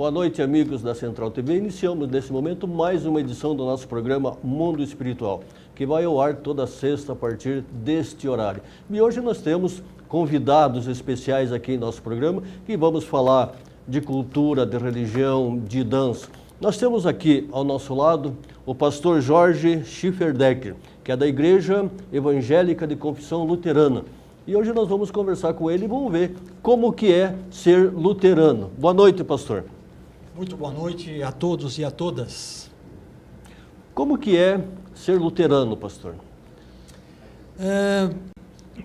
Boa noite, amigos da Central TV. Iniciamos nesse momento mais uma edição do nosso programa Mundo Espiritual, que vai ao ar toda sexta a partir deste horário. E hoje nós temos convidados especiais aqui em nosso programa, que vamos falar de cultura, de religião, de dança. Nós temos aqui ao nosso lado o pastor Jorge Schifferdecker, que é da Igreja Evangélica de Confissão Luterana. E hoje nós vamos conversar com ele e vamos ver como que é ser luterano. Boa noite, pastor. Muito boa noite a todos e a todas. Como que é ser luterano, pastor?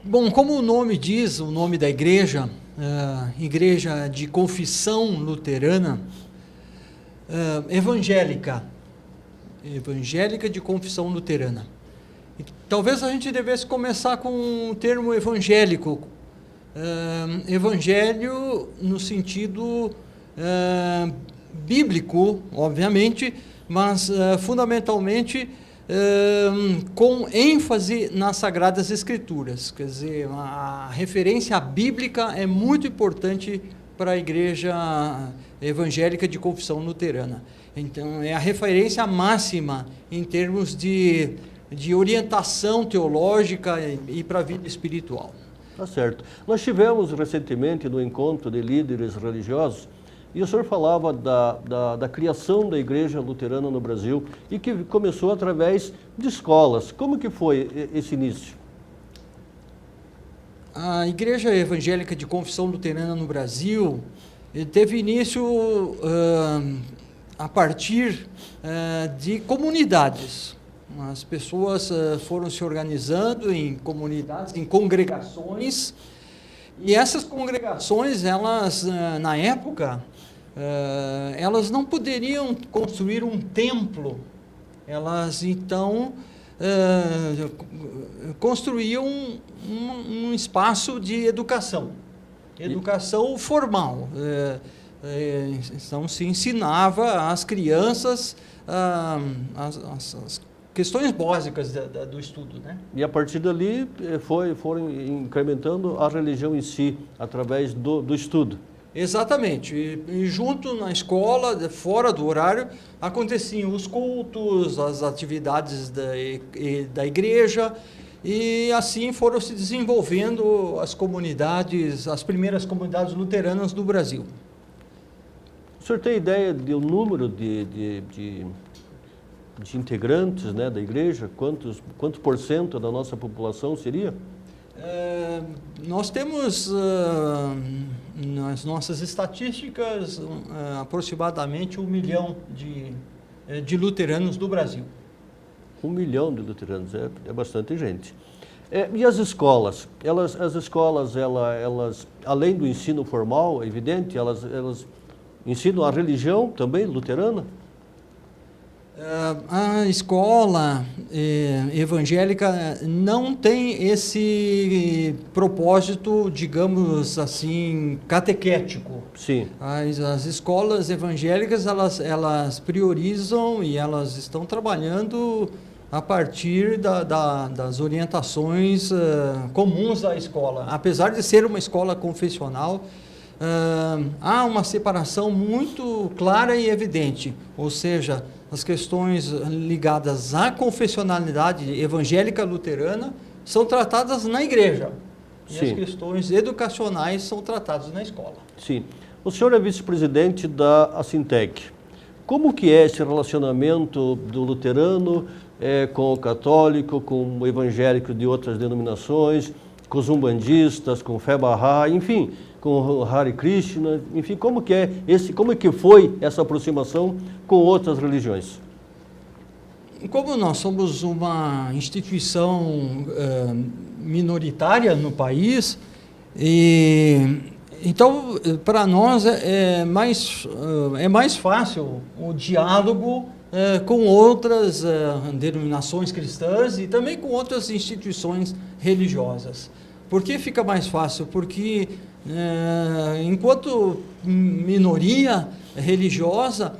Bom, como o nome diz, o nome da igreja, Igreja de Confissão Luterana, evangélica de Confissão Luterana. E talvez a gente devesse começar com o termo evangélico. Evangelho no sentido bíblico, obviamente, mas fundamentalmente com ênfase nas Sagradas Escrituras. Quer dizer, a referência bíblica é muito importante para a Igreja Evangélica de Confissão Luterana. Então, é a referência máxima em termos de orientação teológica e para a vida espiritual. Tá certo. Nós tivemos recentemente no encontro de líderes religiosos e o senhor falava da criação da igreja luterana no Brasil e que começou através de escolas. Como que foi esse início? A Igreja Evangélica de Confissão Luterana no Brasil teve início a partir de comunidades. As pessoas foram se organizando em comunidades, em congregações, e essas congregações, elas, na época, elas não poderiam construir um templo, elas, então, construíam um espaço de educação formal. Então, se ensinava às crianças as questões básicas do estudo, né? E a partir dali foram incrementando a religião em si, através do estudo. Exatamente. E junto na escola, fora do horário, aconteciam os cultos, as atividades da igreja, e assim foram se desenvolvendo as comunidades, as primeiras comunidades luteranas do Brasil. O senhor tem ideia do número de integrantes, né, da igreja? Quanto por cento da nossa população seria? Nós temos, nas nossas estatísticas, aproximadamente 1 milhão de luteranos do Brasil. 1 milhão de luteranos, é bastante gente. E as escolas? As escolas, além do ensino formal, é evidente, elas ensinam a religião também luterana? A escola evangélica não tem esse propósito, digamos assim, catequético. Sim. As escolas evangélicas, elas priorizam e elas estão trabalhando a partir das orientações comuns da escola. Apesar de ser uma escola confessional, há uma separação muito clara e evidente, ou seja, as questões ligadas à confessionalidade evangélica luterana são tratadas na igreja. Sim. E as questões educacionais são tratadas na escola. Sim. O senhor é vice-presidente da Assintec. Como que é esse relacionamento do luterano com o católico, com o evangélico de outras denominações, com os umbandistas, com o Fé Bahá'í, enfim, com o Hare Krishna, enfim, como que foi essa aproximação com outras religiões? Como nós somos uma instituição minoritária no país, então para nós é mais fácil o diálogo com outras denominações cristãs e também com outras instituições religiosas. Por que fica mais fácil? Porque enquanto minoria religiosa,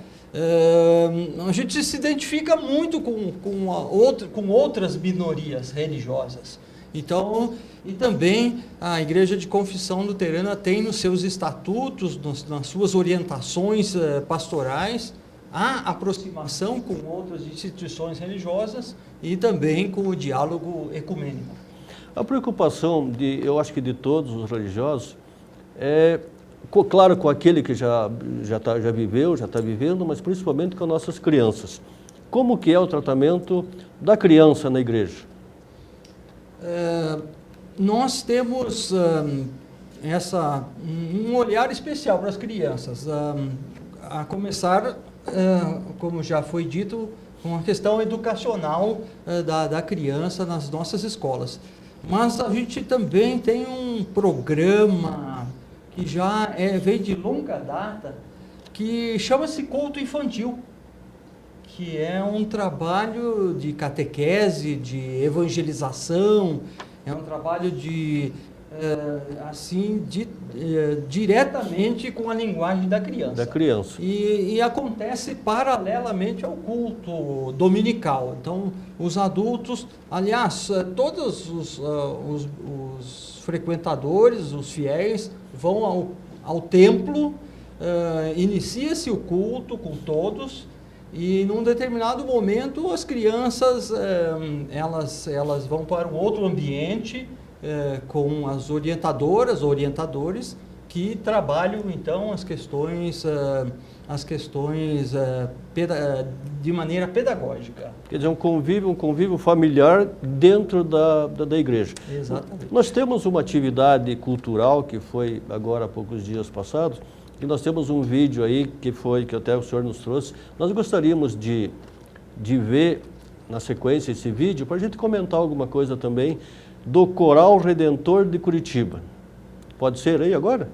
a gente se identifica muito com outras minorias religiosas. Então, e também a Igreja de Confissão Luterana tem nos seus estatutos, nas suas orientações pastorais, a aproximação com outras instituições religiosas e também com o diálogo ecumênico. A preocupação, eu acho que de todos os religiosos, é, claro, com aquele que já viveu, já está vivendo, mas principalmente com as nossas crianças. Como que é o tratamento da criança na igreja? Nós temos um olhar especial para as crianças, a começar, como já foi dito, com a questão educacional da criança nas nossas escolas. Mas a gente também tem um programa que já vem de longa data, que chama-se Culto Infantil, que é um trabalho de catequese, de evangelização, é um trabalho diretamente com a linguagem da criança. Da criança. E acontece paralelamente ao culto dominical. Então, os adultos, aliás, todos os frequentadores, os fiéis, vão ao templo, inicia-se o culto com todos, e num determinado momento as crianças elas vão para um outro ambiente com as orientadores que trabalham então as questões de maneira pedagógica. Quer dizer, um convívio familiar dentro da igreja. Exatamente. Nós temos uma atividade cultural que foi agora há poucos dias passados, e nós temos um vídeo aí que até o senhor nos trouxe. Nós gostaríamos de ver na sequência esse vídeo para a gente comentar alguma coisa também do Coral Redentor de Curitiba. Pode ser aí agora?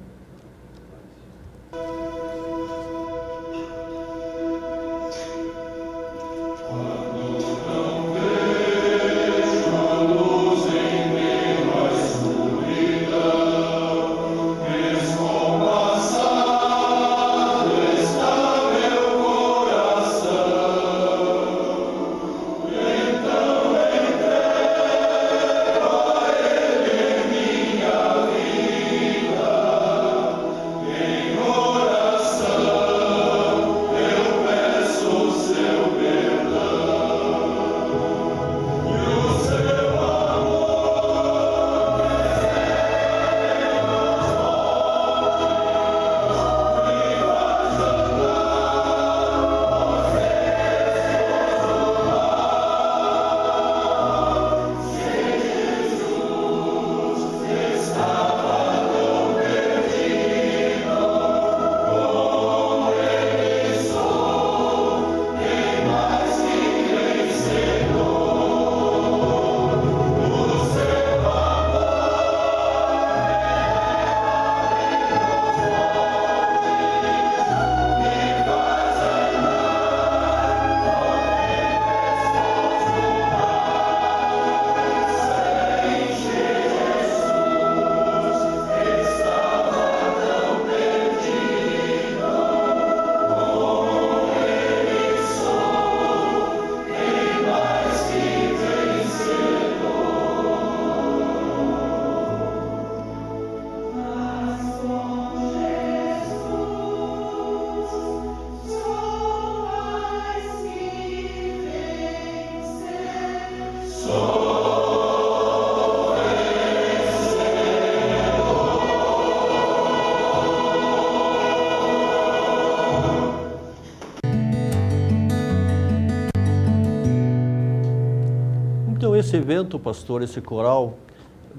Então esse evento, pastor, esse coral,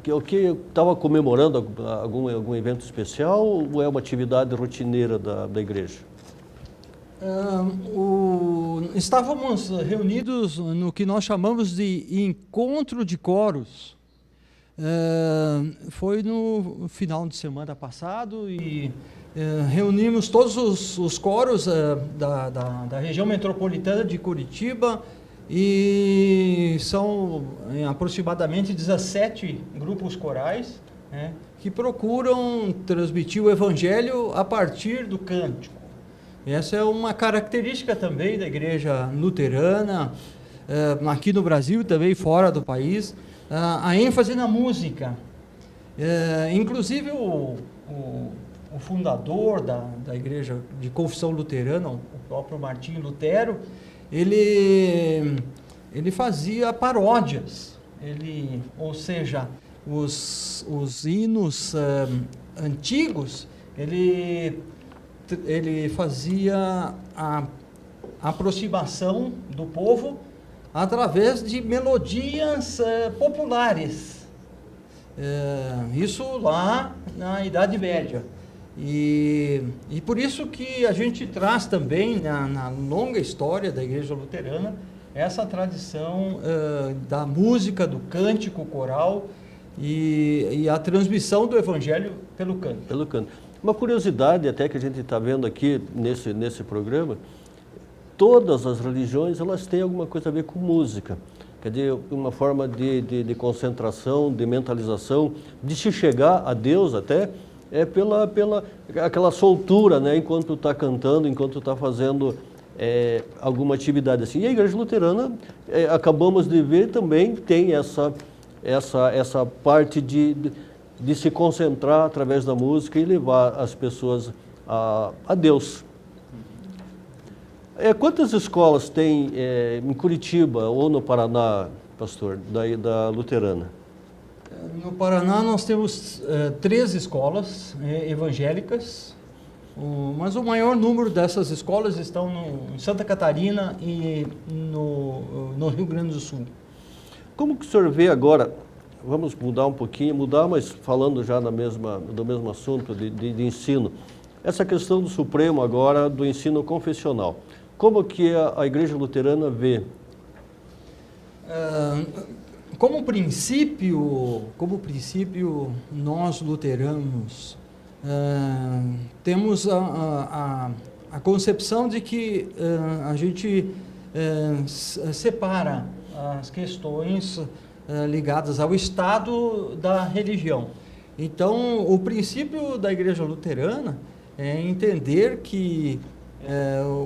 o que estava comemorando algum evento especial ou é uma atividade rotineira da igreja? Estávamos reunidos no que nós chamamos de encontro de coros. Foi no final de semana passado e reunimos todos os coros da região metropolitana de Curitiba, e são aproximadamente 17 grupos corais, né, que procuram transmitir o evangelho a partir do cântico. Essa é uma característica também da igreja luterana, aqui no Brasil e também fora do país. a ênfase na música. Inclusive o fundador da igreja de confissão luterana, o próprio Martinho Lutero, ele fazia paródias, ou seja, os hinos antigos, ele fazia a aproximação do povo através de melodias populares. Isso lá na Idade Média. E por isso que a gente traz também, na longa história da Igreja Luterana, essa tradição da música, do cântico coral e a transmissão do Evangelho pelo canto. Pelo canto. Uma curiosidade até que a gente está vendo aqui nesse programa, todas as religiões elas têm alguma coisa a ver com música. Quer dizer, uma forma de concentração, de mentalização, de se chegar a Deus até, pela aquela soltura, né, enquanto está cantando, enquanto está fazendo alguma atividade assim. E a Igreja Luterana, acabamos de ver, também tem essa parte de se concentrar através da música e levar as pessoas a Deus. Quantas escolas tem em Curitiba ou no Paraná, pastor, da Luterana? No Paraná nós temos 3 escolas evangélicas, mas o maior número dessas escolas estão em Santa Catarina e no Rio Grande do Sul. Como que o senhor vê agora, vamos mudar um pouquinho, mas falando já do mesmo assunto de ensino, essa questão do Supremo agora, do ensino confessional. Como que a Igreja Luterana vê? Como princípio, nós luteranos temos a concepção de que a gente separa as questões ligadas ao Estado da religião. Então, o princípio da Igreja Luterana é entender que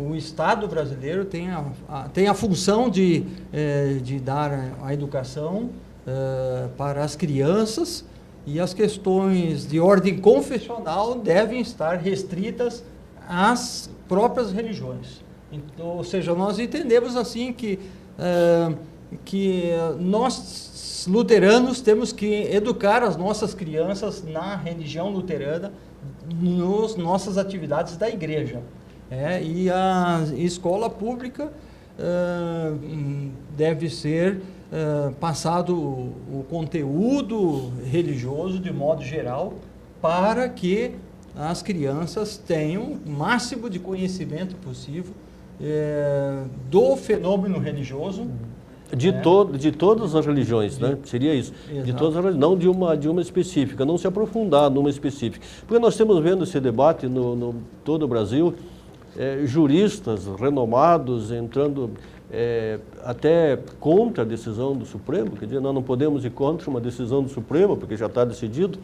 o Estado brasileiro tem a função de dar a educação para as crianças, e as questões de ordem confessional devem estar restritas às próprias religiões. Então, ou seja, nós entendemos assim que nós luteranos temos que educar as nossas crianças na religião luterana, nas nossas atividades da igreja. E a escola pública deve ser passado o conteúdo religioso de modo geral, para que as crianças tenham o máximo de conhecimento possível do fenômeno religioso. De todas as religiões, né? Seria isso. Exato. De todas as religiões, não de uma específica, não se aprofundar numa específica. Porque nós estamos vendo esse debate no todo o Brasil, juristas renomados entrando até contra a decisão do Supremo, quer dizer, nós não podemos ir contra uma decisão do Supremo, porque já está decidido,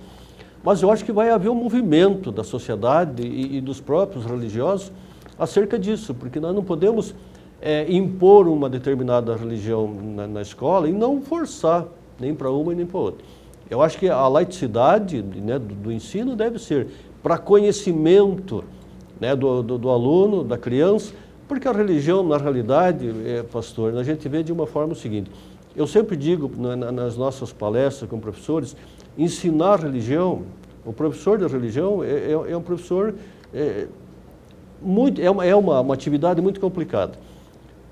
mas eu acho que vai haver um movimento da sociedade e dos próprios religiosos acerca disso, porque nós não podemos impor uma determinada religião na escola e não forçar nem para uma e nem para outra. Eu acho que a laicidade, né, do ensino deve ser para conhecimento, né, do aluno, da criança, porque a religião, na realidade, pastor, a gente vê de uma forma o seguinte: eu sempre digo nas nossas palestras com professores, ensinar religião, o professor de religião é um professor, uma atividade muito complicada.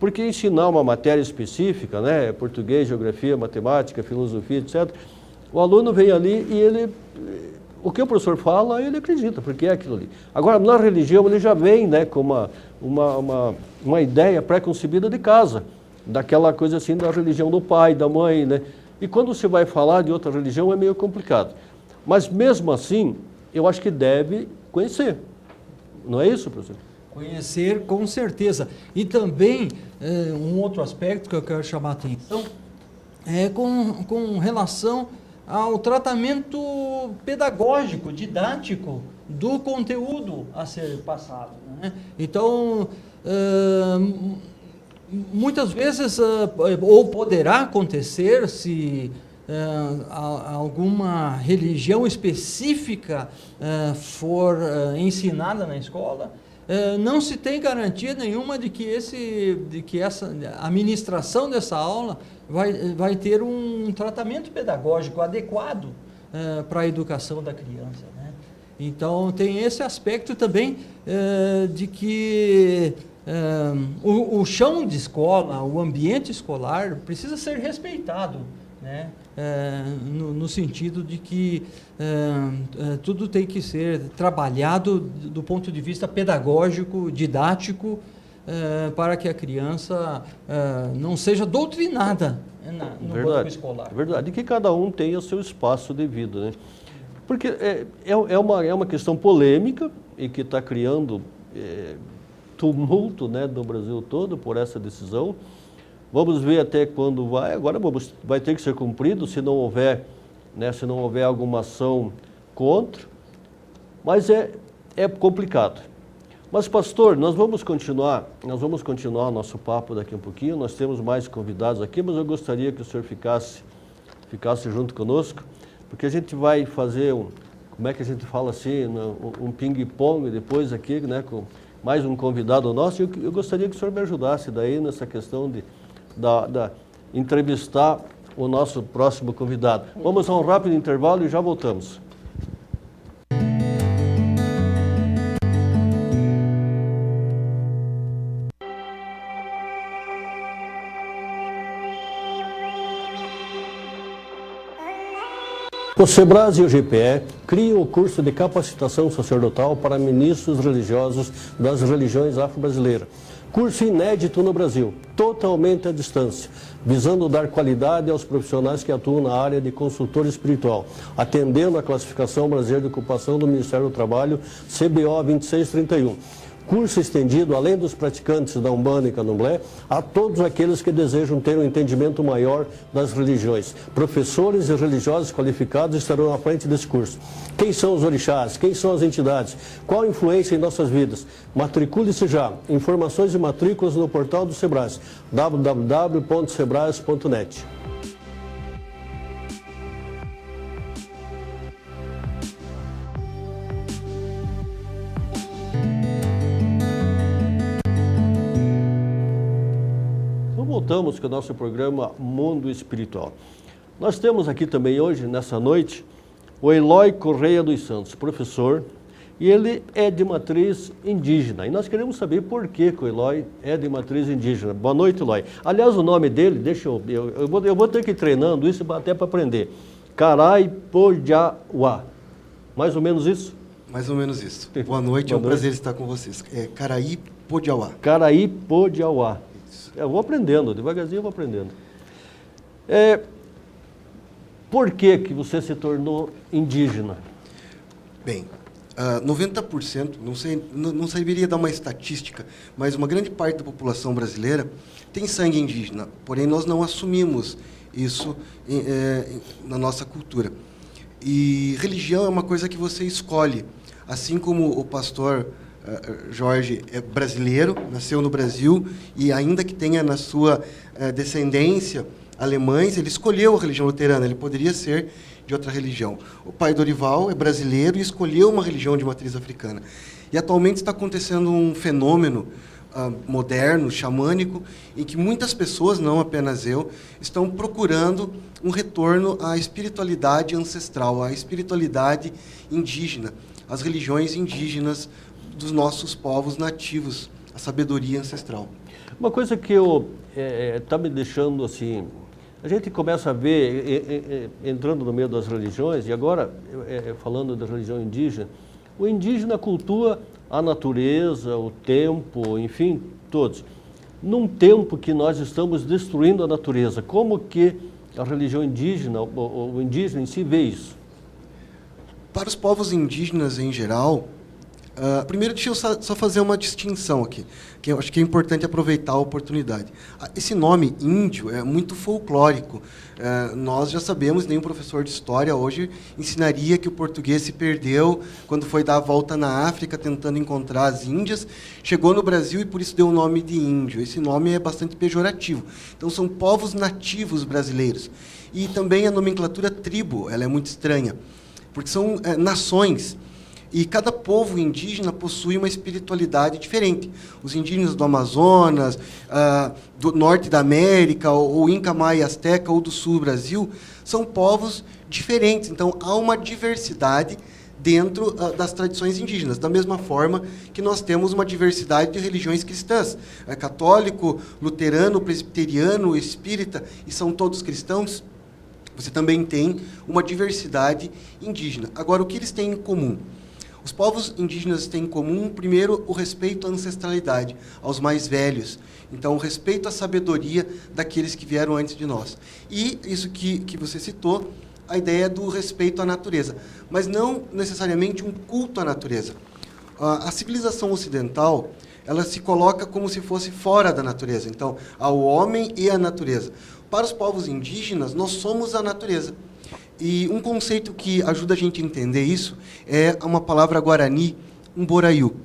Porque ensinar uma matéria específica, né, português, geografia, matemática, filosofia, etc., o aluno vem ali e o que o professor fala, ele acredita, porque é aquilo ali. Agora, na religião, ele já vem, né, com uma ideia pré-concebida de casa, daquela coisa assim da religião do pai, da mãe, né? E quando você vai falar de outra religião, é meio complicado. Mas, mesmo assim, eu acho que deve conhecer. Não é isso, professor? Conhecer, com certeza. E também, um outro aspecto que eu quero chamar a atenção é com relação ao tratamento pedagógico, didático do conteúdo a ser passado, né? Então, muitas vezes, ou poderá acontecer, se alguma religião específica for ensinada na escola, não se tem garantia nenhuma de que a ministração dessa aula vai ter um tratamento pedagógico adequado para a educação da criança, né? Então, tem esse aspecto também de que o chão de escola, o ambiente escolar precisa ser respeitado, né? No sentido de que tudo tem que ser trabalhado do ponto de vista pedagógico, didático, para que a criança não seja doutrinada no banco escolar. É verdade, e que cada um tenha o seu espaço devido, né? Porque é uma questão polêmica e que está criando tumulto, né, no Brasil todo por essa decisão. Vamos ver até quando vai. Agora vai ter que ser cumprido se não houver, né, se não houver alguma ação contra. Mas é complicado. Mas, pastor, nós vamos continuar nosso papo daqui um pouquinho. Nós temos mais convidados aqui, mas eu gostaria que o senhor ficasse junto conosco, porque a gente vai fazer como é que a gente fala assim, um ping-pong depois aqui, né, com mais um convidado nosso. Eu gostaria que o senhor me ajudasse daí nessa questão de entrevistar o nosso próximo convidado. Vamos a um rápido intervalo e já voltamos. O SEBRAS e o GPE criam o curso de capacitação sacerdotal para ministros religiosos das religiões afro-brasileiras. Curso inédito no Brasil, totalmente à distância, visando dar qualidade aos profissionais que atuam na área de consultor espiritual, atendendo à classificação brasileira de ocupação do Ministério do Trabalho, CBO 2631. Curso estendido, além dos praticantes da Umbanda e Candomblé, a todos aqueles que desejam ter um entendimento maior das religiões. Professores e religiosos qualificados estarão à frente desse curso. Quem são os orixás? Quem são as entidades? Qual a influência em nossas vidas? Matricule-se já. Informações e matrículas no portal do SEBRAS, www.sebras.net. Voltamos com o nosso programa Mundo Espiritual. Nós temos aqui também hoje, nessa noite, o Eloy Correia dos Santos, professor, e ele é de matriz indígena. E nós queremos saber por que o Eloy é de matriz indígena. Boa noite, Eloy. Aliás, o nome dele, eu vou ter que ir treinando isso até para aprender. Caraipodiauá. Mais ou menos isso? Mais ou menos isso. Boa noite, é um prazer estar com vocês. Caraipodiauá. Caraipodiauá. Eu vou aprendendo, devagarzinho eu vou aprendendo. Por que você se tornou indígena? Bem, 90%, não saberia dar uma estatística, mas uma grande parte da população brasileira tem sangue indígena, porém nós não assumimos isso na nossa cultura. E religião é uma coisa que você escolhe, assim como o pastor Jorge é brasileiro, nasceu no Brasil e ainda que tenha na sua descendência alemães, ele escolheu a religião luterana, ele poderia ser de outra religião. O pai Dorival é brasileiro e escolheu uma religião de matriz africana. E atualmente está acontecendo um fenômeno moderno, xamânico, em que muitas pessoas, não apenas eu, estão procurando um retorno à espiritualidade ancestral, à espiritualidade indígena, às religiões indígenas dos nossos povos nativos, a sabedoria ancestral. Uma coisa que está me deixando assim, a gente começa a ver, entrando no meio das religiões, e agora falando da religião indígena, o indígena cultua a natureza, o tempo, enfim, todos. Num tempo que nós estamos destruindo a natureza, como que a religião indígena, o indígena em si vê isso? Para os povos indígenas em geral, Primeiro, deixa eu só fazer uma distinção aqui, que eu acho que é importante aproveitar a oportunidade. Esse nome índio é muito folclórico. Nós já sabemos, nenhum professor de história hoje ensinaria que o português se perdeu quando foi dar a volta na África tentando encontrar as Índias, chegou no Brasil e por isso deu o nome de índio. Esse nome é bastante pejorativo. Então, são povos nativos brasileiros. E também a nomenclatura tribo, ela é muito estranha, porque são nações. E cada povo indígena possui uma espiritualidade diferente. Os indígenas do Amazonas, do norte da América, ou Inca, Maia, Azteca, ou do sul do Brasil, são povos diferentes. Então, há uma diversidade dentro das tradições indígenas, da mesma forma que nós temos uma diversidade de religiões cristãs. Católico, luterano, presbiteriano, espírita, e são todos cristãos. Você também tem uma diversidade indígena. Agora, o que eles têm em comum? Os povos indígenas têm em comum, primeiro, o respeito à ancestralidade, aos mais velhos. Então, o respeito à sabedoria daqueles que vieram antes de nós. E isso que você citou, a ideia do respeito à natureza. Mas não necessariamente um culto à natureza. A civilização ocidental, ela se coloca como se fosse fora da natureza. Então, ao homem e à natureza. Para os povos indígenas, nós somos a natureza. E um conceito que ajuda a gente a entender isso é uma palavra guarani, umboraiu.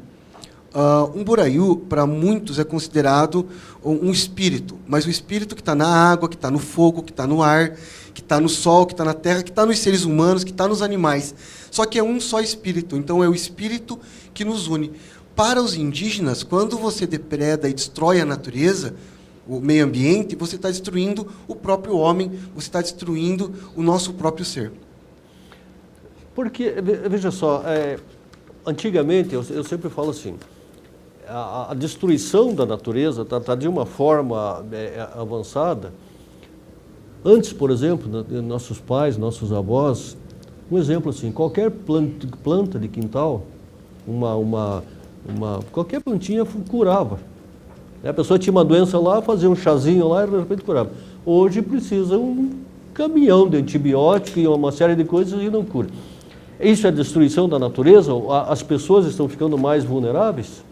Umboraiu, para muitos, é considerado um espírito, mas o espírito que está na água, que está no fogo, que está no ar, que está no sol, que está na terra, que está nos seres humanos, que está nos animais. Só que é um só espírito, então é o espírito que nos une. Para os indígenas, quando você depreda e destrói a natureza, o meio ambiente, você está destruindo o próprio homem, você está destruindo o nosso próprio ser. Porque, veja só, antigamente, eu sempre falo assim, a destruição da natureza está de uma forma avançada. Antes, por exemplo, nossos pais, nossos avós, um exemplo assim, qualquer planta de quintal, qualquer plantinha curava. A pessoa tinha uma doença lá, fazia um chazinho lá e de repente curava. Hoje precisa um caminhão de antibiótico e uma série de coisas e não cura. Isso é destruição da natureza? As pessoas estão ficando mais vulneráveis?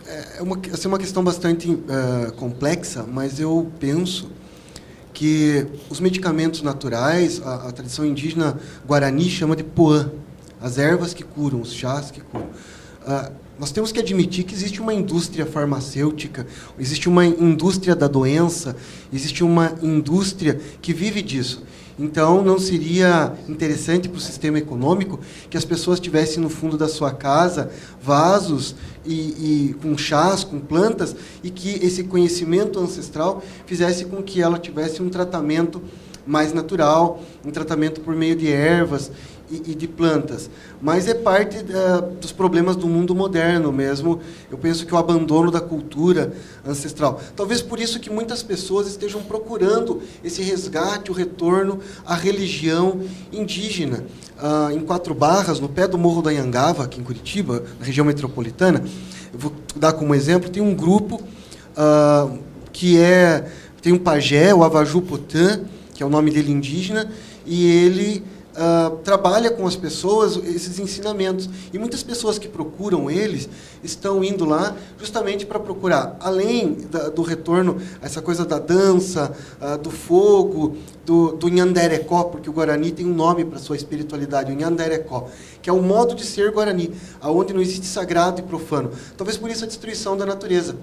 Essa é uma questão bastante complexa, mas eu penso que os medicamentos naturais, a tradição indígena guarani chama de poã, as ervas que curam, os chás que curam. Nós temos que admitir que existe uma indústria farmacêutica, existe uma indústria da doença, existe uma indústria que vive disso. Então, não seria interessante para o sistema econômico que as pessoas tivessem no fundo da sua casa vasos e com chás, com plantas, e que esse conhecimento ancestral fizesse com que ela tivesse um tratamento mais natural, um tratamento por meio de ervas e de plantas. Mas é parte dos problemas do mundo moderno mesmo. Eu penso que o abandono da cultura ancestral. Talvez por isso que muitas pessoas estejam procurando esse resgate, o retorno à religião indígena. Em Quatro Barras, no pé do Morro da Anhangava, aqui em Curitiba, na região metropolitana, eu vou dar como exemplo, tem um grupo tem um pajé, o Avaju Potã, que é o nome dele indígena, e ele trabalha com as pessoas esses ensinamentos. E muitas pessoas que procuram eles estão indo lá justamente para procurar, além do retorno, essa coisa da dança, do fogo, do Nhanderecó, porque o Guarani tem um nome para sua espiritualidade, o Nhanderecó, que é o modo de ser Guarani, onde não existe sagrado e profano. Talvez por isso a destruição da natureza.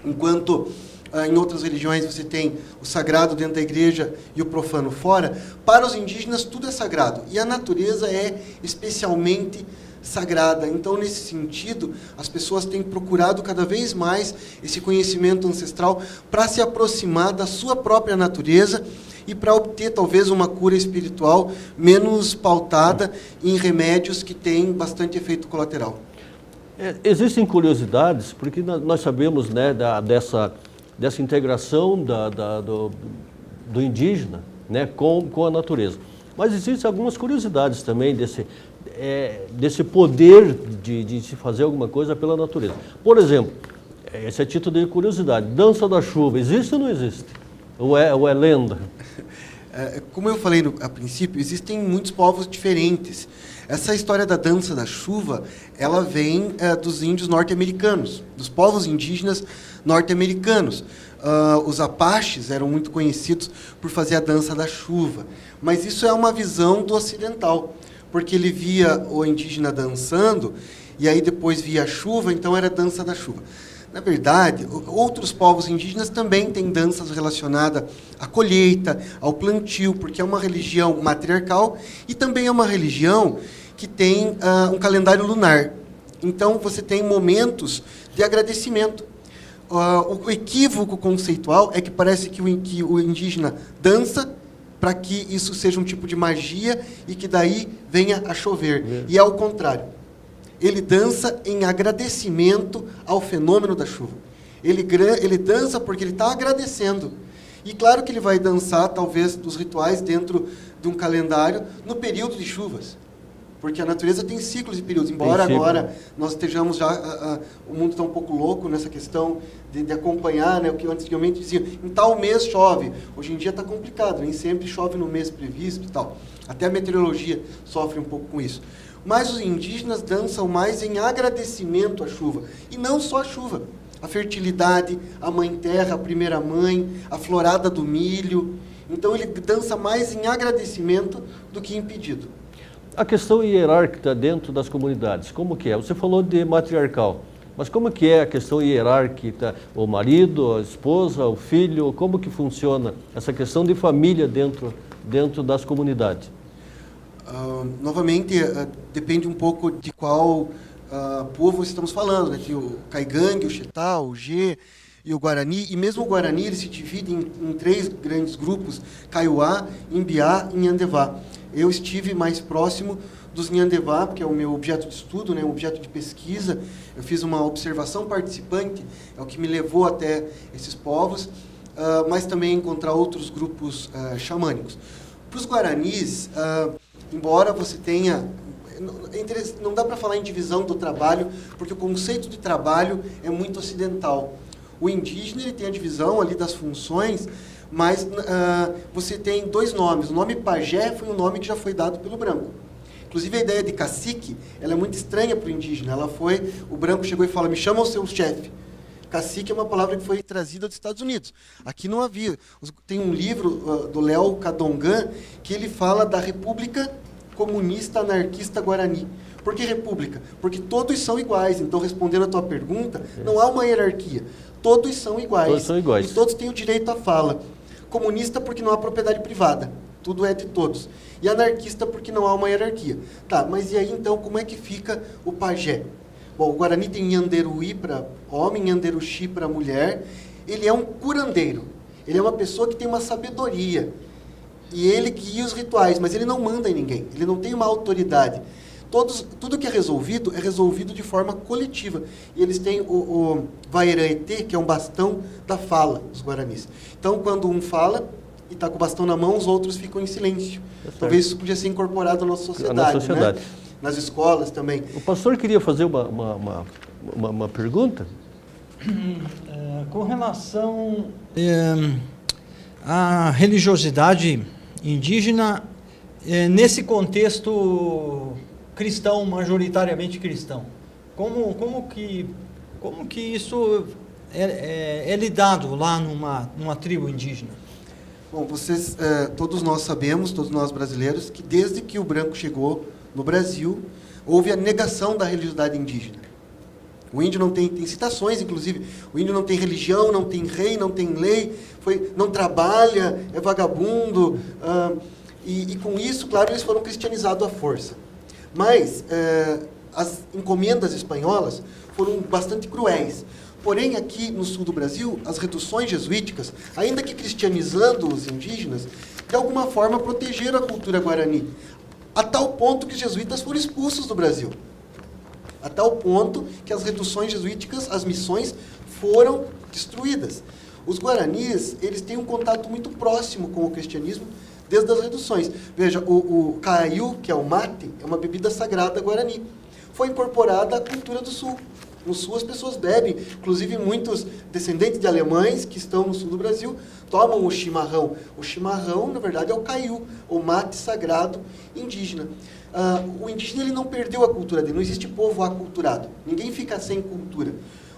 Enquanto em outras religiões você tem o sagrado dentro da igreja e o profano fora, para os indígenas tudo é sagrado. E a natureza é especialmente sagrada. Então, nesse sentido, as pessoas têm procurado cada vez mais esse conhecimento ancestral para se aproximar da sua própria natureza e para obter, talvez, uma cura espiritual menos pautada em remédios que têm bastante efeito colateral. Existem curiosidades, porque nós sabemos, né, dessa integração do indígena, né, com a natureza. Mas existem algumas curiosidades também desse poder de se fazer alguma coisa pela natureza. Por exemplo, esse é título de curiosidade, dança da chuva, existe ou não existe? Ou é lenda? Como eu falei a princípio, existem muitos povos diferentes. Essa história da dança da chuva, ela vem dos índios norte-americanos, dos povos indígenas norte-americanos. Os apaches eram muito conhecidos por fazer a dança da chuva, mas isso é uma visão do ocidental, porque ele via o indígena dançando e aí depois via a chuva, então era dança da chuva. Na verdade, outros povos indígenas também têm danças relacionadas à colheita, ao plantio, porque é uma religião matriarcal e também é uma religião que tem um calendário lunar. Então, você tem momentos de agradecimento. O equívoco conceitual é que parece que o indígena dança para que isso seja um tipo de magia e que daí venha a chover. E é ao contrário. Ele dança em agradecimento ao fenômeno da chuva. Ele dança porque ele está agradecendo. E claro que ele vai dançar, talvez, dos rituais dentro de um calendário no período de chuvas. Porque a natureza tem ciclos e períodos. Embora agora nós estejamos já... o mundo está um pouco louco nessa questão de acompanhar, né, o que antigamente diziam. Em tal mês chove. Hoje em dia está complicado. Nem sempre chove no mês previsto e tal. Até a meteorologia sofre um pouco com isso. Mas os indígenas dançam mais em agradecimento à chuva. E não só a chuva. A fertilidade, a mãe terra, a primeira mãe, a florada do milho. Então ele dança mais em agradecimento do que em pedido. A questão hierárquica dentro das comunidades, como que é? Você falou de matriarcal, mas como que é a questão hierárquica? O marido, a esposa, o filho, como que funciona essa questão de família dentro das comunidades? Novamente, depende um pouco de qual povo estamos falando, né? Tem o Caigangue, o Xetá, o Gê e o Guarani, e mesmo o Guarani ele se divide em 3 grandes grupos, Kaiowá, Imbiá e Nhandevá. Eu estive mais próximo dos Nhandevá, porque é o meu objeto de estudo, né, um objeto de pesquisa. Eu fiz uma observação participante, é o que me levou até esses povos, mas também encontrar outros grupos xamânicos. Para os Guaranis, embora você tenha... Não dá para falar em divisão do trabalho, porque o conceito de trabalho é muito ocidental. O indígena ele tem a divisão ali das funções, mas você tem 2 nomes. O nome pajé foi um nome que já foi dado pelo branco. Inclusive a ideia de cacique, ela é muito estranha para o indígena. O branco chegou e falou, me chama o seu chefe. Cacique é uma palavra que foi trazida dos Estados Unidos. Aqui não havia. Tem um livro do Léo Cadongan que ele fala da República Comunista Anarquista Guarani. Por que república? Porque todos são iguais. Então, respondendo a tua pergunta, não há uma hierarquia. Todos são iguais. Todos são iguais. E todos têm o direito à fala. Comunista porque não há propriedade privada. Tudo é de todos. E anarquista porque não há uma hierarquia. Tá, mas e aí então como é que fica o pajé? Bom, o Guarani tem Nhanderuí para homem, Nhanderuxi para mulher. Ele é um curandeiro. Ele é uma pessoa que tem uma sabedoria. E ele guia os rituais, mas ele não manda em ninguém. Ele não tem uma autoridade. Tudo que é resolvido de forma coletiva. E eles têm o Vairaetê, que é um bastão da fala dos Guaranis. Então, quando um fala e está com o bastão na mão, os outros ficam em silêncio. Talvez isso podia ser incorporado na nossa sociedade. Né? Nas escolas também. O pastor queria fazer uma pergunta? Com relação à religiosidade indígena, nesse contexto cristão, majoritariamente cristão, como que isso é lidado lá numa tribo indígena? Bom, todos nós sabemos, todos nós brasileiros, que desde que o branco chegou no Brasil, houve a negação da religiosidade indígena. O índio não tem citações, inclusive, o índio não tem religião, não tem rei, não tem lei, não trabalha, é vagabundo, e com isso, claro, eles foram cristianizados à força. Mas as encomendas espanholas foram bastante cruéis. Porém, aqui no sul do Brasil, as reduções jesuíticas, ainda que cristianizando os indígenas, de alguma forma protegeram a cultura guarani, a tal ponto que os jesuítas foram expulsos do Brasil. A tal ponto que as reduções jesuíticas, as missões, foram destruídas. Os guaranis, eles têm um contato muito próximo com o cristianismo desde as reduções. Veja, o caiu, que é o mate, é uma bebida sagrada guarani. Foi incorporada à cultura do sul. No sul as pessoas bebem, inclusive muitos descendentes de alemães que estão no sul do Brasil tomam o chimarrão. O chimarrão, na verdade, é o caiu, o mate sagrado indígena. O indígena ele não perdeu a cultura dele, não existe povo aculturado. Ninguém fica sem cultura.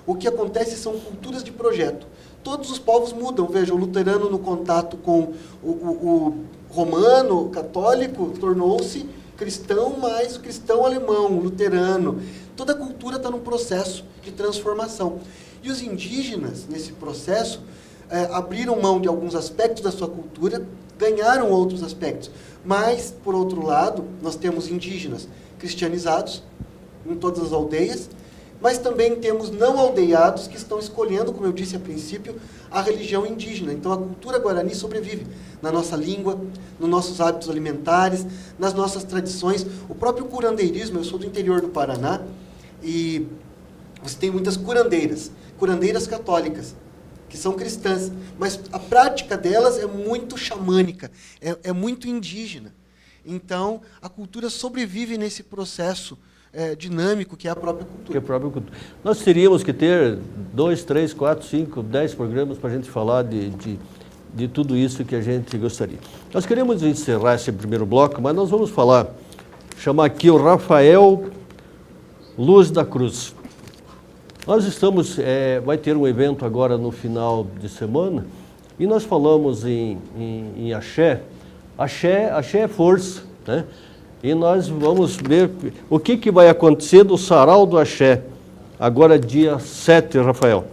O que acontece são culturas de projeto. Todos os povos mudam. Veja, o luterano no contato com o romano, católico, tornou-se cristão, mas o cristão alemão, luterano. Toda a cultura está num processo de transformação. E os indígenas, nesse processo, abriram mão de alguns aspectos da sua cultura, ganharam outros aspectos. Mas, por outro lado, nós temos indígenas cristianizados em todas as aldeias, mas também temos não aldeiados que estão escolhendo, como eu disse a princípio, a religião indígena. Então a cultura guarani sobrevive na nossa língua, nos nossos hábitos alimentares, nas nossas tradições. O próprio curandeirismo, eu sou do interior do Paraná, e você tem muitas curandeiras católicas, que são cristãs, mas a prática delas é muito xamânica, é muito indígena. Então a cultura sobrevive nesse processo dinâmico que é a própria cultura. Nós teríamos que ter 2, 3, 4, 5, 10 programas para a gente falar de tudo isso que a gente gostaria. Nós queremos encerrar esse primeiro bloco, mas nós vamos chamar aqui o Rafael Luz da Cruz. Nós vai ter um evento agora no final de semana, e nós falamos em axé. Axé é força, né? E nós vamos ver o que vai acontecer do Sarau do Axé, agora dia 7, Rafael.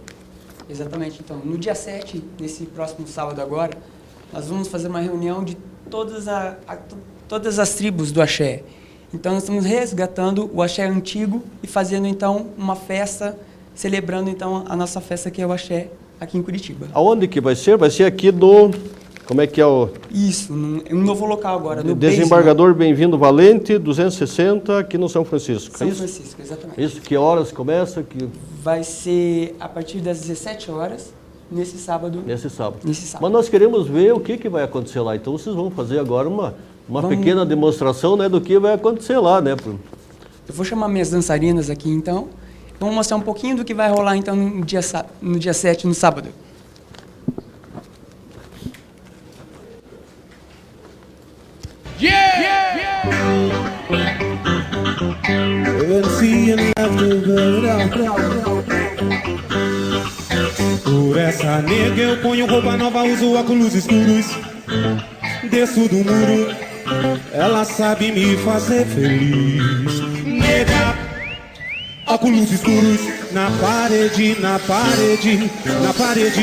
Exatamente, então, no dia 7, nesse próximo sábado agora, nós vamos fazer uma reunião de todas as tribos do Axé. Então, nós estamos resgatando o Axé antigo e fazendo, então, uma festa, celebrando, então, a nossa festa que é o Axé, aqui em Curitiba. Aonde que vai ser? Vai ser aqui no... Como é que é o... Isso, um novo local agora. No Desembargador Bem-vindo Valente, 260, aqui no São Francisco. São Francisco, exatamente. Isso, que horas começa? Vai ser a partir das 17 horas, nesse sábado. Nesse sábado. Mas nós queremos ver o que vai acontecer lá. Então vocês vão fazer agora uma pequena demonstração, né, do que vai acontecer lá, né? Eu vou chamar minhas dançarinas aqui, então. Vamos mostrar um pouquinho do que vai rolar, então, no dia 7, no sábado. Por essa nega eu ponho roupa nova, uso óculos escuros, desço do muro, ela sabe me fazer feliz. Nega, óculos escuros, na parede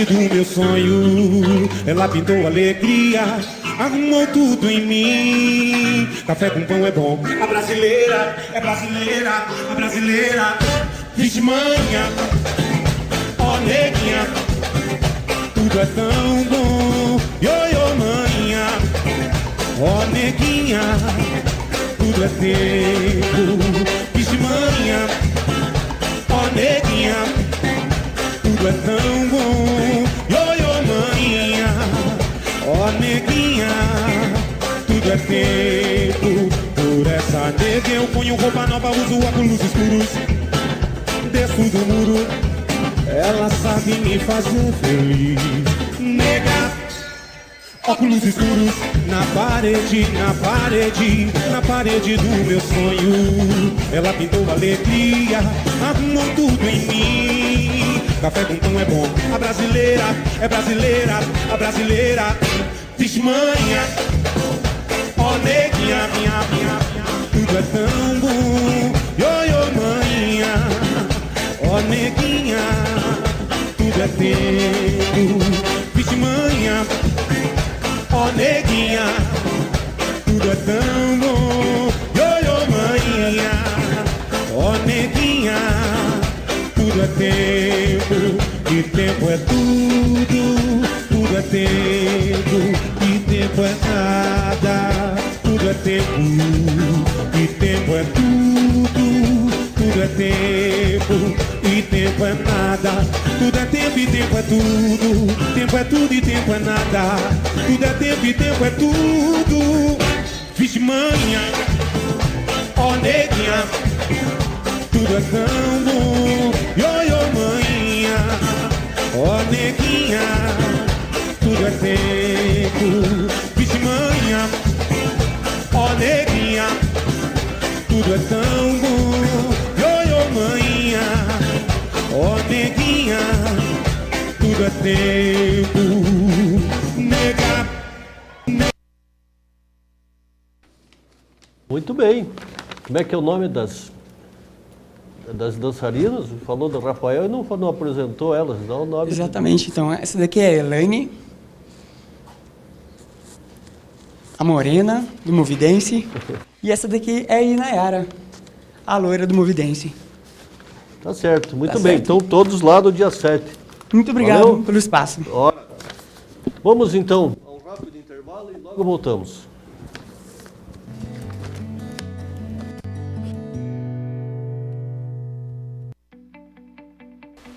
do meu sonho, ela pintou alegria, arrumou tudo em mim. Café com pão é bom. A brasileira, vixe manha, ó neguinha, tudo é tão bom. Ioiô manha, ó neguinha, tudo é tempo. Vixe manha, ó neguinha, tudo é tão bom. Ioiô manha, ó neguinha, tudo é tempo. Por essa nega eu ponho roupa nova, uso óculos escuros, desço do muro, ela sabe me fazer feliz. Nega, óculos escuros, na parede do meu sonho, ela pintou alegria, arrumou tudo em mim. Café com pão é bom. A brasileira, vixe manha, ó neguinha, minha, tudo é tão bom. Ioiô manha, ó neguinha, tudo é tempo. Vixe manha, ó neguinha, tudo é tão bom. Ioiô manha, ó neguinha, tudo é tempo. E tempo é tudo é tempo. E tempo é nada, tudo é tempo. E tempo é tudo é tempo. E tempo é nada, tudo é tempo e tempo é tudo. Tempo é tudo e tempo é nada, tudo é tempo e tempo é tudo. Vixe manha, ó neguinha, tudo é tão bom. tudo é tão bom. Ioiô, manhinha, ó neguinha, tudo é tempo, nega. Muito bem. Como é que é o nome das dançarinas? Falou do Rafael e não apresentou elas, dá o nome. Exatamente, então essa daqui é a Elaine, a morena do Movidense, e essa daqui é a Inayara, a loira do Movidense. Tá certo, muito Tá bem. certo. Então todos lá no dia 7. Muito obrigado Valeu. pelo espaço. Ora. Vamos então a um rápido intervalo e logo voltamos.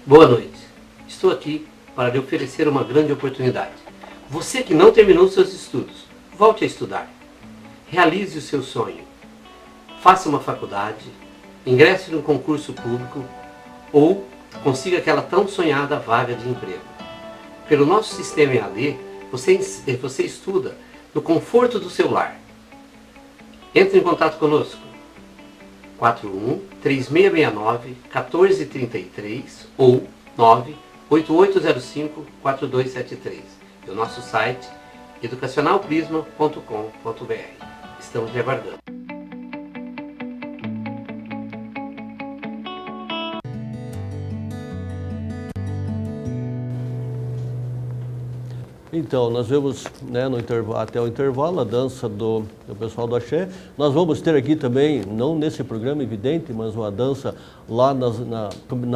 Boa noite. Estou aqui para lhe oferecer uma grande oportunidade. Você que não terminou seus estudos, volte a estudar. Realize o seu sonho. Faça uma faculdade, ingresse num concurso público ou consiga aquela tão sonhada vaga de emprego. Pelo nosso sistema EAD, você estuda no conforto do seu lar. Entre em contato conosco. 41-3669-1433 ou 98805-4273 e o nosso site educacionalprisma.com.br. Estamos lhe aguardando. Então, nós vemos, né, até o intervalo a dança do pessoal do Axé. Nós vamos ter aqui também, não nesse programa evidente, mas uma dança lá na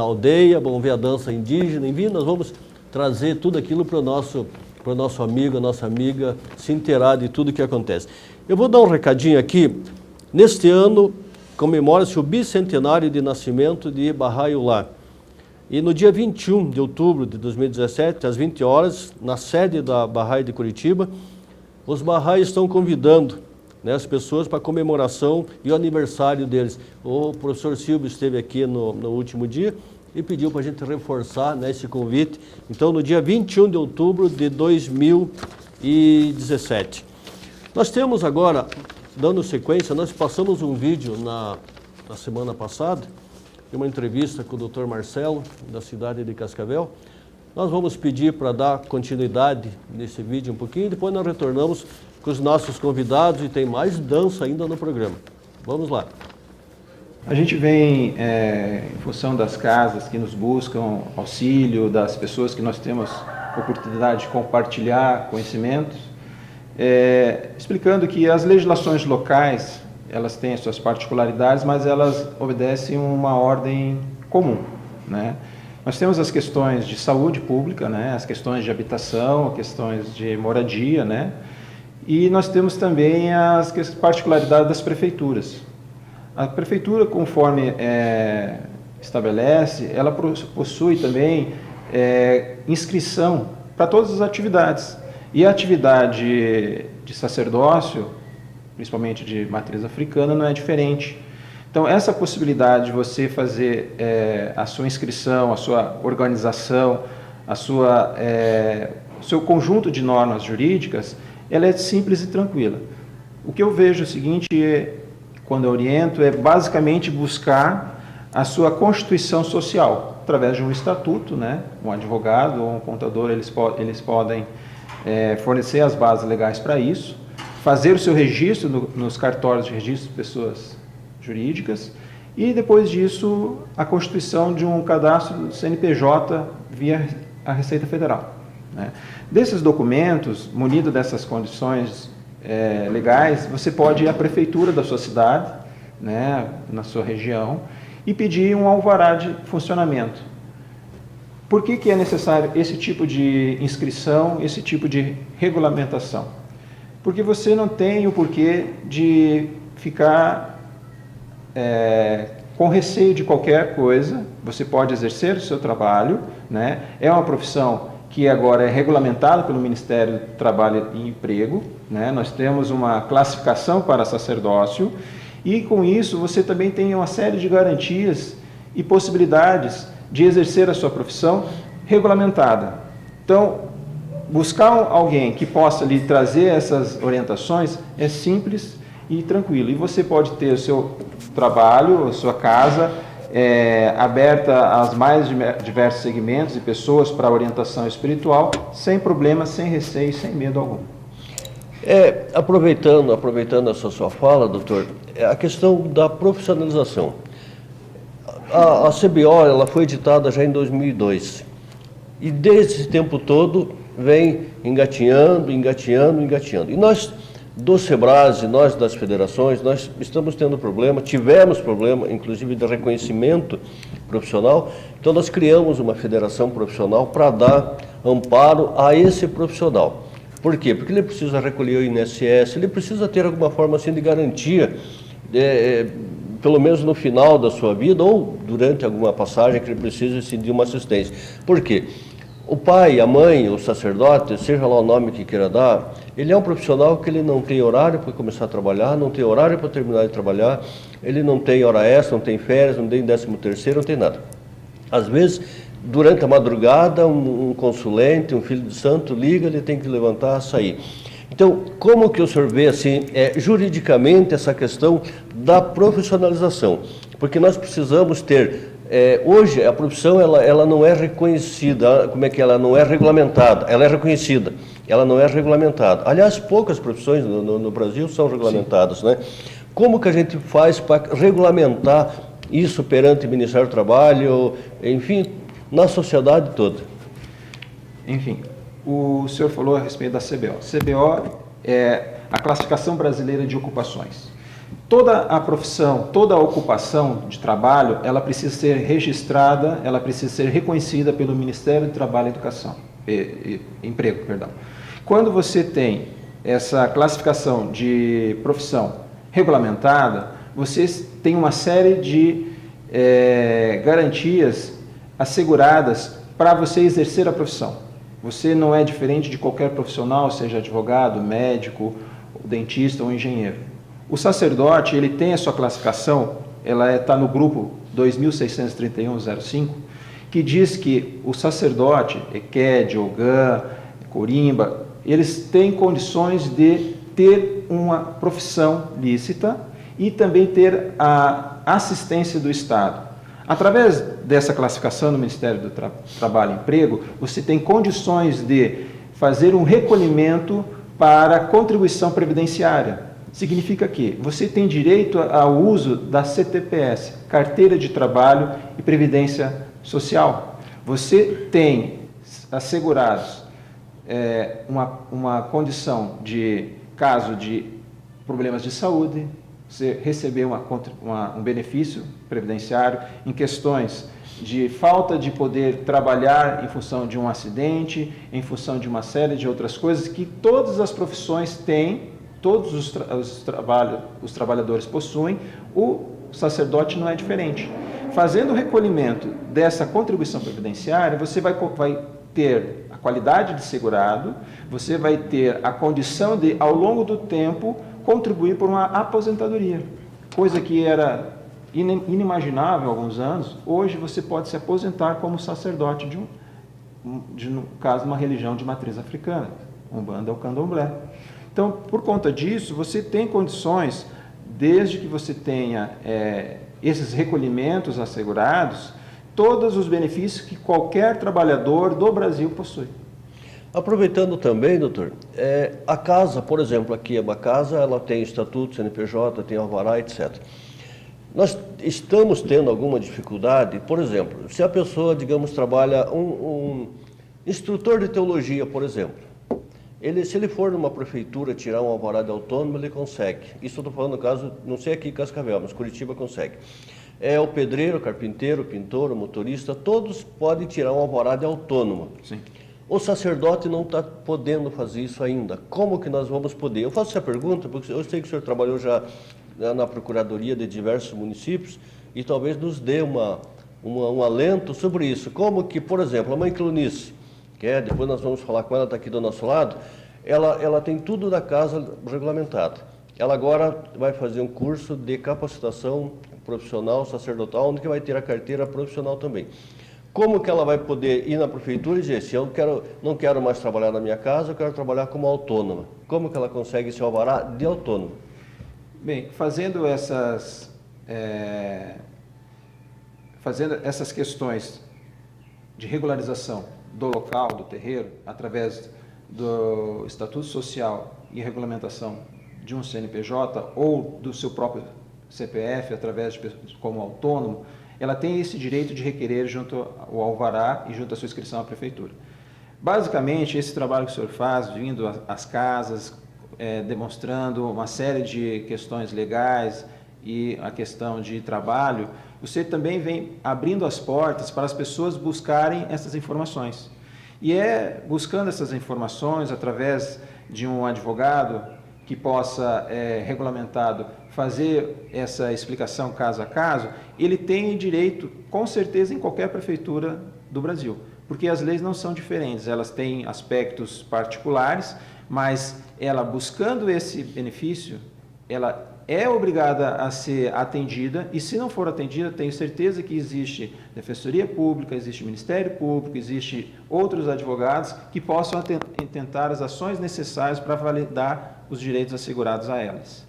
aldeia, vamos ver a dança indígena, enfim, nós vamos trazer tudo aquilo para o nosso amigo, a nossa amiga se inteirar de tudo que acontece. Eu vou dar um recadinho aqui. Neste ano, comemora-se o bicentenário de nascimento de Barraiolá. E no dia 21 de outubro de 2017, às 20 horas, na sede da Barrai de Curitiba, os Barrais estão convidando, né, as pessoas para a comemoração e o aniversário deles. O professor Silvio esteve aqui no último dia e pediu para a gente reforçar, né, esse convite. Então, no dia 21 de outubro de 2017. Nós temos agora, dando sequência, nós passamos um vídeo na semana passada, uma entrevista com o Dr. Marcelo, da cidade de Cascavel. Nós vamos pedir para dar continuidade nesse vídeo um pouquinho, depois nós retornamos com os nossos convidados e tem mais dança ainda no programa. Vamos lá. A gente vem, em função das casas que nos buscam auxílio, das pessoas que nós temos oportunidade de compartilhar conhecimentos, explicando que as legislações locais, elas têm as suas particularidades, mas elas obedecem uma ordem comum, né? Nós temos as questões de saúde pública, né? As questões de habitação, as questões de moradia, né? E nós temos também as particularidades das prefeituras. A prefeitura, conforme estabelece, ela possui também inscrição para todas as atividades. E a atividade de sacerdócio, principalmente de matriz africana, não é diferente. Então, essa possibilidade de você fazer a sua inscrição, a sua organização, o seu conjunto de normas jurídicas, ela é simples e tranquila. O que eu vejo é o seguinte, quando eu oriento, é basicamente buscar a sua constituição social, através de um estatuto, né? Um advogado ou um contador, eles podem fornecer as bases legais para isso, fazer o seu registro nos cartórios de registro de pessoas jurídicas e, depois disso, a constituição de um cadastro do CNPJ via a Receita Federal, né? Desses documentos, munido dessas condições legais, você pode ir à prefeitura da sua cidade, né, na sua região, e pedir um alvará de funcionamento. Por que é necessário esse tipo de inscrição, esse tipo de regulamentação? Porque você não tem o porquê de ficar com receio de qualquer coisa. Você pode exercer o seu trabalho, né? É uma profissão que agora é regulamentada pelo Ministério do Trabalho e Emprego, né? Nós temos uma classificação para sacerdócio e, com isso, você também tem uma série de garantias e possibilidades de exercer a sua profissão regulamentada. Então, buscar alguém que possa lhe trazer essas orientações é simples e tranquilo. E você pode ter o seu trabalho, a sua casa, aberta aos mais diversos segmentos e pessoas para orientação espiritual, sem problema, sem receio, sem medo algum. Aproveitando essa sua fala, doutor, a questão da profissionalização. A CBO ela foi editada já em 2002 e desde esse tempo todo vem engatinhando. E nós do SEBRASE, nós das federações, nós estamos tendo tivemos problema, inclusive de reconhecimento profissional. Então nós criamos uma federação profissional para dar amparo a esse profissional. Por quê? Porque ele precisa recolher o INSS, ele precisa ter alguma forma assim de garantia, pelo menos no final da sua vida ou durante alguma passagem que ele precise assim, de uma assistência. Por quê? O pai, a mãe, o sacerdote, seja lá o nome que queira dar, ele é um profissional que ele não tem horário para começar a trabalhar, não tem horário para terminar de trabalhar, ele não tem hora extra, não tem férias, não tem 13º, não tem nada. Às vezes, durante a madrugada, um consulente, um filho de santo liga, ele tem que levantar, sair. Então, como que o senhor vê assim, juridicamente essa questão da profissionalização? Porque nós precisamos ter hoje a profissão ela não é reconhecida, ela não é regulamentada, ela é reconhecida, ela não é regulamentada. Aliás, poucas profissões no Brasil são regulamentadas, né? Como que a gente faz para regulamentar isso perante o Ministério do Trabalho, enfim, na sociedade toda? Enfim, o senhor falou a respeito da CBO. CBO é a Classificação Brasileira de Ocupações. Toda a profissão, toda a ocupação de trabalho, ela precisa ser registrada, ela precisa ser reconhecida pelo Ministério do Trabalho e Emprego, perdão. Quando você tem essa classificação de profissão regulamentada, você tem uma série de garantias asseguradas para você exercer a profissão. Você não é diferente de qualquer profissional, seja advogado, médico, dentista ou engenheiro. O sacerdote, ele tem a sua classificação, ela está no grupo 2631-05, que diz que o sacerdote, EQED, OGAN, Corimba, eles têm condições de ter uma profissão lícita e também ter a assistência do Estado. Através dessa classificação no Ministério do Trabalho e Emprego, você tem condições de fazer um recolhimento para contribuição previdenciária. Significa que você tem direito ao uso da CTPS, Carteira de Trabalho e Previdência Social. Você tem assegurados uma condição de caso de problemas de saúde, você receber um benefício previdenciário em questões de falta de poder trabalhar em função de um acidente, em função de uma série de outras coisas que todas as profissões têm, todos os trabalhadores possuem, o sacerdote não é diferente. Fazendo o recolhimento dessa contribuição previdenciária, você vai ter a qualidade de segurado, você vai ter a condição de, ao longo do tempo, contribuir por uma aposentadoria, coisa que era inimaginável há alguns anos. Hoje você pode se aposentar como sacerdote no caso, uma religião de matriz africana, Umbanda ou Candomblé. Então, por conta disso, você tem condições, desde que você tenha esses recolhimentos assegurados, todos os benefícios que qualquer trabalhador do Brasil possui. Aproveitando também, doutor, a casa, por exemplo, aqui é uma casa, ela tem estatuto, CNPJ, tem alvará, etc. Nós estamos tendo alguma dificuldade, por exemplo, se a pessoa, digamos, trabalha um instrutor de teologia, por exemplo, se ele for numa prefeitura tirar um alvará de autônomo, ele consegue. Isso eu estou falando no caso, não sei aqui em Cascavel, mas Curitiba consegue. O pedreiro, o carpinteiro, o pintor, o motorista, todos podem tirar um alvará de autônomo. Sim. O sacerdote não está podendo fazer isso ainda. Como que nós vamos poder? Eu faço essa pergunta porque eu sei que o senhor trabalhou já na procuradoria de diversos municípios e talvez nos dê um alento sobre isso. Como que, por exemplo, a mãe Clonice, depois nós vamos falar com ela, está aqui do nosso lado, ela tem tudo da casa regulamentado. Ela agora vai fazer um curso de capacitação profissional sacerdotal, onde que vai ter a carteira profissional também. Como que ela vai poder ir na prefeitura e dizer, se eu não quero mais trabalhar na minha casa, eu quero trabalhar como autônoma? Como que ela consegue esse alvará de autônomo? Bem, fazendo essas fazendo essas questões de regularização do local, do terreiro, através do estatuto social e regulamentação de um CNPJ ou do seu próprio CPF, através como autônomo, ela tem esse direito de requerer junto ao alvará e junto à sua inscrição à prefeitura. Basicamente, esse trabalho que o senhor faz, vindo às casas, demonstrando uma série de questões legais e a questão de trabalho, você também vem abrindo as portas para as pessoas buscarem essas informações. E buscando essas informações através de um advogado que possa, regulamentado, fazer essa explicação caso a caso, ele tem direito, com certeza, em qualquer prefeitura do Brasil. Porque as leis não são diferentes, elas têm aspectos particulares, mas ela, buscando esse benefício, ela é obrigada a ser atendida, e se não for atendida, tenho certeza que existe Defensoria Pública, existe Ministério Público, existe outros advogados que possam tentar as ações necessárias para validar os direitos assegurados a elas.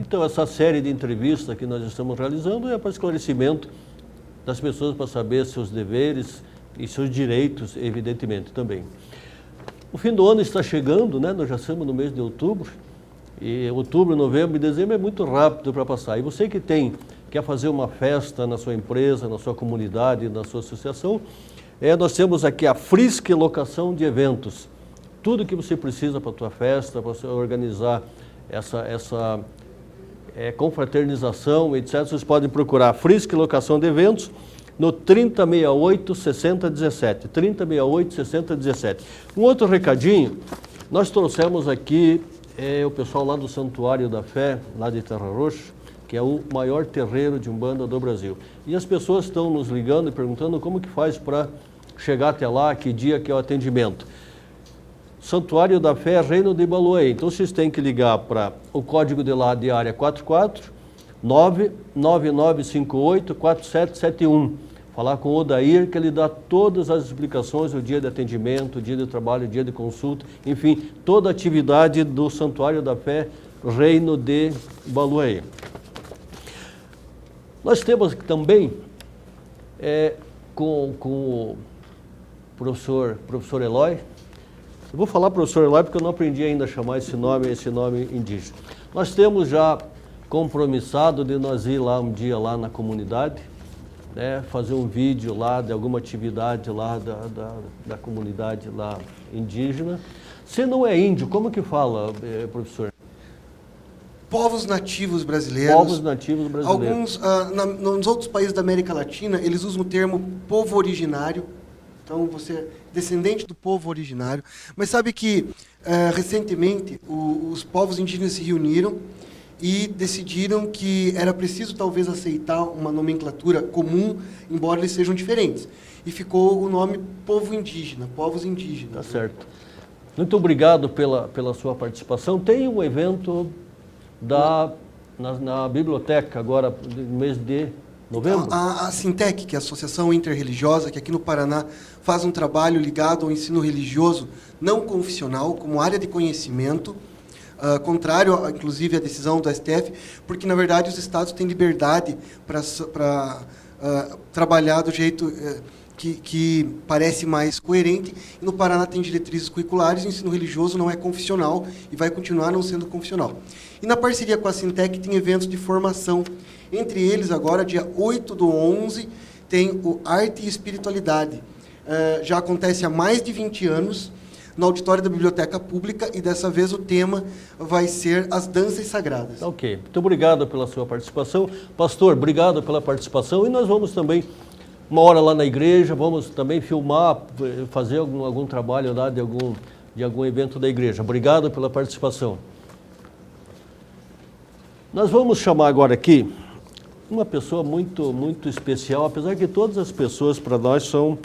Então, essa série de entrevistas que nós estamos realizando é para esclarecimento das pessoas, para saber seus deveres e seus direitos, evidentemente, também. O fim do ano está chegando, né? Nós já estamos no mês de outubro, e outubro, novembro e dezembro é muito rápido para passar. E você que quer fazer uma festa na sua empresa, na sua comunidade, na sua associação, nós temos aqui a Frisk Locação de Eventos. Tudo que você precisa para a tua festa, para você organizar essa confraternização, etc. Vocês podem procurar a Frisk Locação de Eventos no 3068-6017. 3068-6017. Um outro recadinho, nós trouxemos aqui o pessoal lá do Santuário da Fé, lá de Terra Roxa, que é o maior terreiro de Umbanda do Brasil. E as pessoas estão nos ligando e perguntando como que faz para chegar até lá, que dia que é o atendimento. Santuário da Fé, Reino de Baluê. Então vocês têm que ligar para o código de lá de área 44 99958-4771. Falar com o Odair, que ele dá todas as explicações, o dia de atendimento, o dia de trabalho, o dia de consulta, enfim, toda a atividade do Santuário da Fé, Reino de Baluê. Nós temos também, com o professor Eloy, eu vou falar professor Eloy porque eu não aprendi ainda a chamar esse nome indígena. Nós temos já compromissado de nós ir lá um dia lá na comunidade, fazer um vídeo lá de alguma atividade lá da comunidade lá indígena. Se não é índio, como que fala, professor? Povos nativos brasileiros. Povos nativos brasileiros. Alguns, nos outros países da América Latina, eles usam o termo povo originário. Então, você é descendente do povo originário. Mas sabe que, recentemente, os povos indígenas se reuniram e decidiram que era preciso, talvez, aceitar uma nomenclatura comum, embora eles sejam diferentes. E ficou o nome povo indígena, povos indígenas. Tá certo. Muito obrigado pela sua participação. Tem um evento na biblioteca agora, no mês de novembro? A Sintec, que é a Associação Interreligiosa, que aqui no Paraná faz um trabalho ligado ao ensino religioso não confessional, como área de conhecimento, contrário, inclusive, à decisão do STF, porque, na verdade, os estados têm liberdade para trabalhar do jeito que parece mais coerente, e no Paraná tem diretrizes curriculares, o ensino religioso não é confessional e vai continuar não sendo confessional. E na parceria com a Sintec tem eventos de formação. Entre eles, agora, dia 8/11, tem o Arte e Espiritualidade. Já acontece há mais de 20 anos, no auditório da Biblioteca Pública, e dessa vez o tema vai ser as danças sagradas. Ok. Muito obrigado pela sua participação. Pastor, obrigado pela participação. E nós vamos também, uma hora lá na igreja, vamos também filmar, fazer algum trabalho lá de algum evento da igreja. Obrigado pela participação. Nós vamos chamar agora aqui uma pessoa muito especial, apesar que todas as pessoas para nós são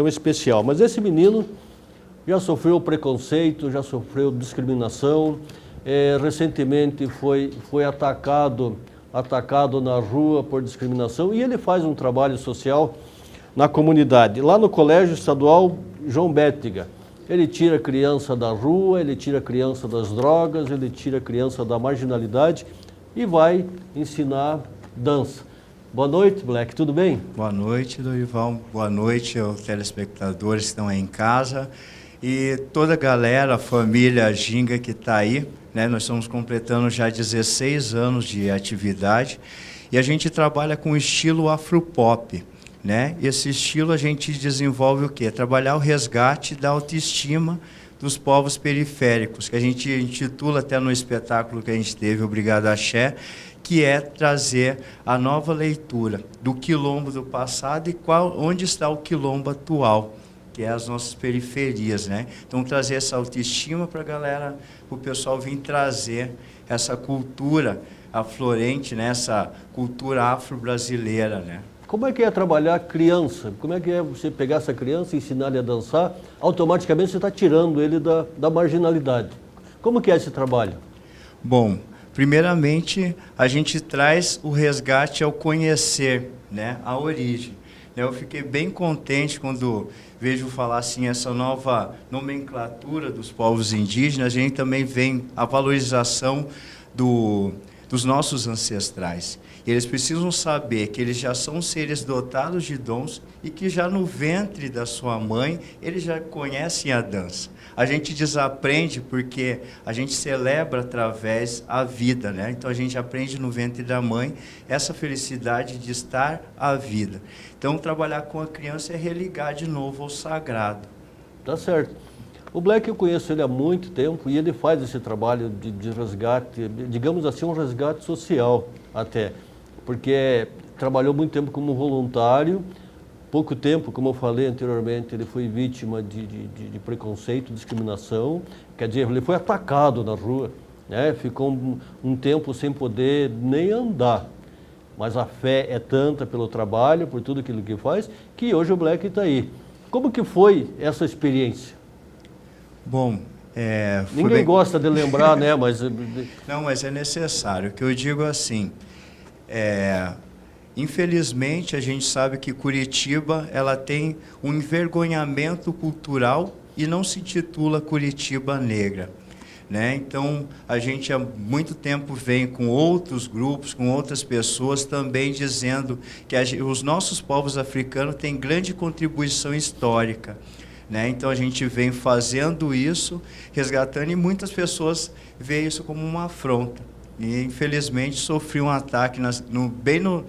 especial. Mas esse menino já sofreu preconceito, já sofreu discriminação, recentemente foi atacado na rua por discriminação, e ele faz um trabalho social na comunidade, lá no Colégio Estadual João Bétega. Ele tira a criança da rua, ele tira a criança das drogas, ele tira a criança da marginalidade e vai ensinar dança. Boa noite, Black, tudo bem? Boa noite, Dorival. Boa noite aos telespectadores que estão aí em casa e toda a galera, a família Ginga que está aí, né? Nós estamos completando já 16 anos de atividade e a gente trabalha com o estilo afropop, né? Esse estilo a gente desenvolve o quê? Trabalhar o resgate da autoestima dos povos periféricos, que a gente intitula até no espetáculo que a gente teve, Obrigado Axé, que é trazer a nova leitura do quilombo do passado e onde está o quilombo atual, que é as nossas periferias, né? Então, trazer essa autoestima para a galera, para o pessoal vir trazer essa cultura aflorente, né? Essa cultura afro-brasileira, né? Como é que é trabalhar criança? Como é que é você pegar essa criança e ensinar ele a dançar? Automaticamente você está tirando ele da marginalidade. Como que é esse trabalho? Bom, primeiramente a gente traz o resgate ao conhecer, né, a origem. Eu fiquei bem contente quando vejo falar assim, essa nova nomenclatura dos povos indígenas. A gente também vê a valorização dos nossos ancestrais. Eles precisam saber que eles já são seres dotados de dons e que já no ventre da sua mãe, eles já conhecem a dança. A gente desaprende porque a gente celebra através a vida, né? Então a gente aprende no ventre da mãe essa felicidade de estar à vida. Então trabalhar com a criança é religar de novo ao sagrado. Tá certo. O Black eu conheço ele há muito tempo e ele faz esse trabalho de resgate, digamos assim, um resgate social até, porque trabalhou muito tempo como voluntário, pouco tempo, como eu falei anteriormente, ele foi vítima de preconceito, discriminação, quer dizer, ele foi atacado na rua, né? Ficou um tempo sem poder nem andar, mas a fé é tanta pelo trabalho, por tudo aquilo que faz, que hoje o Black está aí. Como que foi essa experiência? Bom, ninguém gosta de lembrar, né? Mas não, mas é necessário. O que eu digo assim, infelizmente a gente sabe que Curitiba ela tem um envergonhamento cultural e não se intitula Curitiba Negra, né? Então a gente há muito tempo vem com outros grupos, com outras pessoas também dizendo que os nossos povos africanos têm grande contribuição histórica. Né? Então a gente vem fazendo isso, resgatando, e muitas pessoas veem isso como uma afronta. E infelizmente sofri um ataque bem no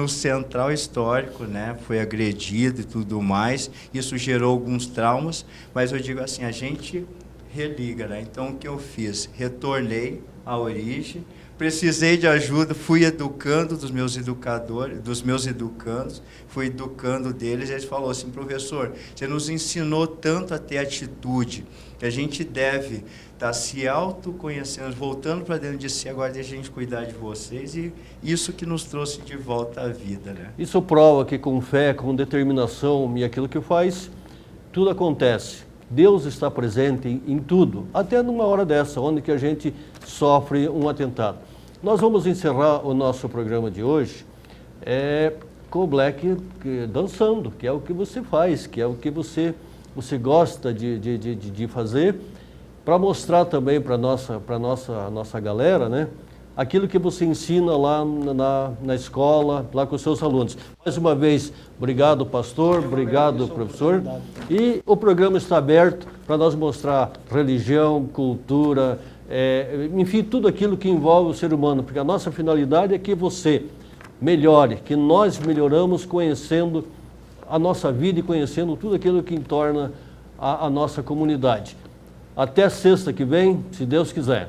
central histórico, né? Foi agredido e tudo mais. Isso gerou alguns traumas, mas eu digo assim, a gente religa, né? Então o que eu fiz? Retornei à origem. Precisei de ajuda, fui educando dos meus educandos, fui educando deles, e eles falaram assim, professor, você nos ensinou tanto a ter atitude, que a gente deve estar se autoconhecendo, voltando para dentro de si, agora deixa a gente cuidar de vocês, e isso que nos trouxe de volta à vida, né? Isso prova que com fé, com determinação e aquilo que faz, tudo acontece. Deus está presente em tudo, até numa hora dessa, onde que a gente sofre um atentado. Nós vamos encerrar o nosso programa de hoje com o Black dançando, que é o que você faz, que é o que você gosta de fazer, para mostrar também para a nossa galera, né, aquilo que você ensina lá na escola, lá com os seus alunos. Mais uma vez, obrigado, pastor, obrigado, professor. E o programa está aberto para nós mostrar religião, cultura, enfim, tudo aquilo que envolve o ser humano, porque a nossa finalidade é que você melhore, que nós melhoramos conhecendo a nossa vida e conhecendo tudo aquilo que entorna a nossa comunidade. Até sexta que vem, se Deus quiser.